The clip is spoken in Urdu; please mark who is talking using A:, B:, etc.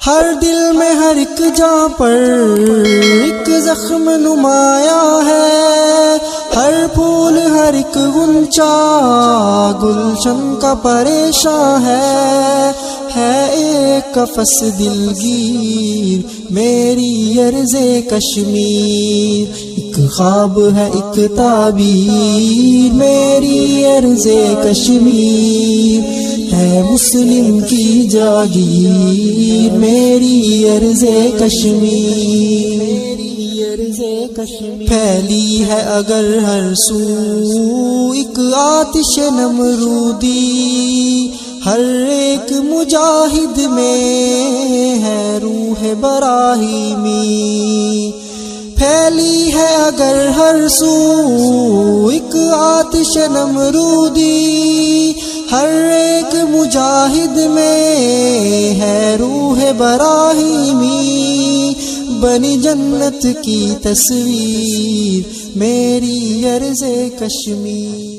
A: ہر دل میں ہر ایک جاں پر ایک زخم نمایاں ہے، ہر پھول ہر ایک غنچہ گلشن کا پریشاں ہے ایک قفس دلگیر میری ارض کشمیر، ایک خواب ہے ایک تعبیر میری ارض کشمیر، ہے مسلم کی جاگیر میری ارض کشمیر، پھیلی ہے اگر ہر سو ایک آتش نمرودی، ہر ایک مجاہد میں ہے روح براہیمی، پھیلی ہے اگر ہر سو ایک آتش نمرودی، ہر ایک مجاہد میں ہے روح براہیمی، بنی جنت کی تصویر میری ارض کشمیر۔